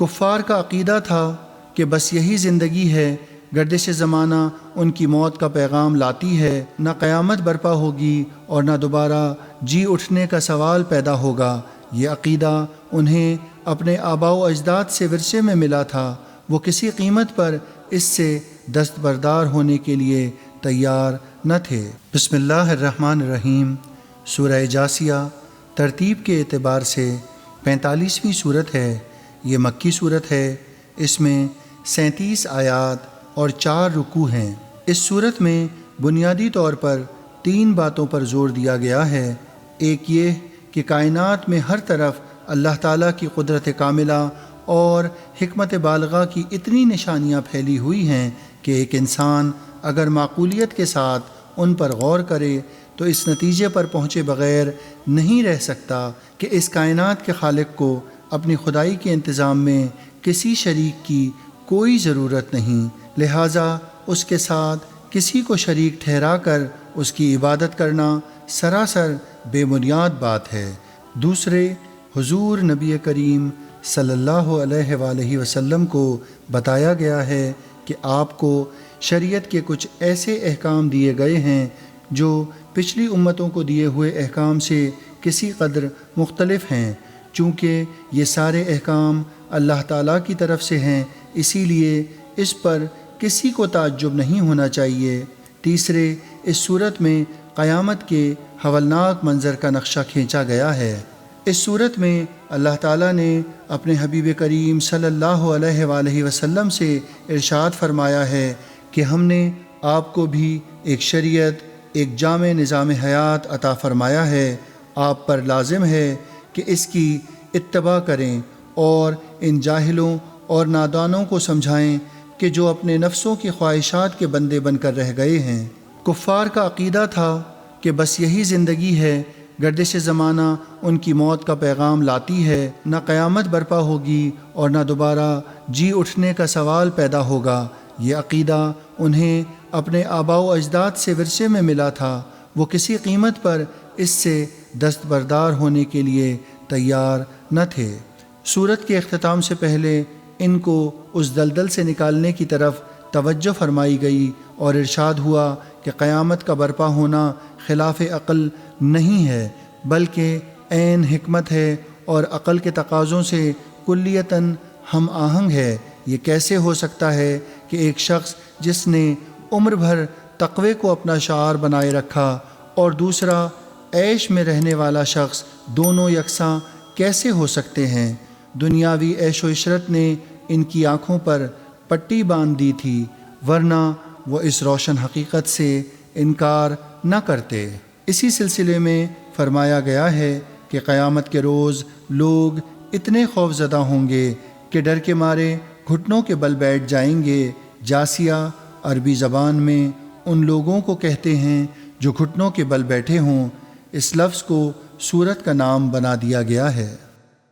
کفار کا عقیدہ تھا کہ بس یہی زندگی ہے، گردش زمانہ ان کی موت کا پیغام لاتی ہے، نہ قیامت برپا ہوگی اور نہ دوبارہ جی اٹھنے کا سوال پیدا ہوگا۔ یہ عقیدہ انہیں اپنے آباء و اجداد سے ورثے میں ملا تھا، وہ کسی قیمت پر اس سے دستبردار ہونے کے لیے تیار نہ تھے۔ بسم اللہ الرحمن الرحیم۔ سورہ جاثیہ ترتیب کے اعتبار سے 45ویں سورت ہے۔ یہ مکی سورت ہے۔ اس میں 37 آیات اور 4 رکوع ہیں۔ اس سورت میں بنیادی طور پر 3 باتوں پر زور دیا گیا ہے۔ ایک یہ کہ کائنات میں ہر طرف اللہ تعالیٰ کی قدرت کاملہ اور حکمت بالغہ کی اتنی نشانیاں پھیلی ہوئی ہیں کہ ایک انسان اگر معقولیت کے ساتھ ان پر غور کرے تو اس نتیجے پر پہنچے بغیر نہیں رہ سکتا کہ اس کائنات کے خالق کو اپنی خدائی کے انتظام میں کسی شریک کی کوئی ضرورت نہیں، لہٰذا اس کے ساتھ کسی کو شریک ٹھہرا کر اس کی عبادت کرنا سراسر بے بنیاد بات ہے۔ دوسرے، حضور نبی کریم صلی اللہ علیہ وآلہ وسلم کو بتایا گیا ہے کہ آپ کو شریعت کے کچھ ایسے احکام دیے گئے ہیں جو پچھلی امتوں کو دیے ہوئے احکام سے کسی قدر مختلف ہیں۔ چونکہ یہ سارے احکام اللہ تعالیٰ کی طرف سے ہیں، اسی لیے اس پر کسی کو تعجب نہیں ہونا چاہیے۔ تیسرے، اس صورت میں قیامت کے ہولناک منظر کا نقشہ کھینچا گیا ہے۔ اس صورت میں اللہ تعالیٰ نے اپنے حبیب کریم صلی اللہ علیہ وآلہ وسلم سے ارشاد فرمایا ہے کہ ہم نے آپ کو بھی ایک شریعت، ایک جامع نظام حیات عطا فرمایا ہے۔ آپ پر لازم ہے کہ اس کی اتباع کریں اور ان جاہلوں اور نادانوں کو سمجھائیں کہ جو اپنے نفسوں کی خواہشات کے بندے بن کر رہ گئے ہیں۔ کفار کا عقیدہ تھا کہ بس یہی زندگی ہے، گردش زمانہ ان کی موت کا پیغام لاتی ہے، نہ قیامت برپا ہوگی اور نہ دوبارہ جی اٹھنے کا سوال پیدا ہوگا۔ یہ عقیدہ انہیں اپنے آباء و اجداد سے ورثے میں ملا تھا، وہ کسی قیمت پر اس سے دستبردار ہونے کے لیے تیار نہ تھے۔ سورت کے اختتام سے پہلے ان کو اس دلدل سے نکالنے کی طرف توجہ فرمائی گئی اور ارشاد ہوا کہ قیامت کا برپا ہونا خلاف عقل نہیں ہے بلکہ عین حکمت ہے اور عقل کے تقاضوں سے کلیتاً ہم آہنگ ہے۔ یہ کیسے ہو سکتا ہے کہ ایک شخص جس نے عمر بھر تقوی کو اپنا شعار بنائے رکھا اور دوسرا عیش میں رہنے والا شخص دونوں یکساں کیسے ہو سکتے ہیں؟ دنیاوی عیش و عشرت نے ان کی آنکھوں پر پٹی باندھ دی تھی، ورنہ وہ اس روشن حقیقت سے انکار نہ کرتے۔ اسی سلسلے میں فرمایا گیا ہے کہ قیامت کے روز لوگ اتنے خوف زدہ ہوں گے کہ ڈر کے مارے گھٹنوں کے بل بیٹھ جائیں گے۔ جاثیہ عربی زبان میں ان لوگوں کو کہتے ہیں جو گھٹنوں کے بل بیٹھے ہوں۔ اس لفظ کو سورت کا نام بنا دیا گیا ہے۔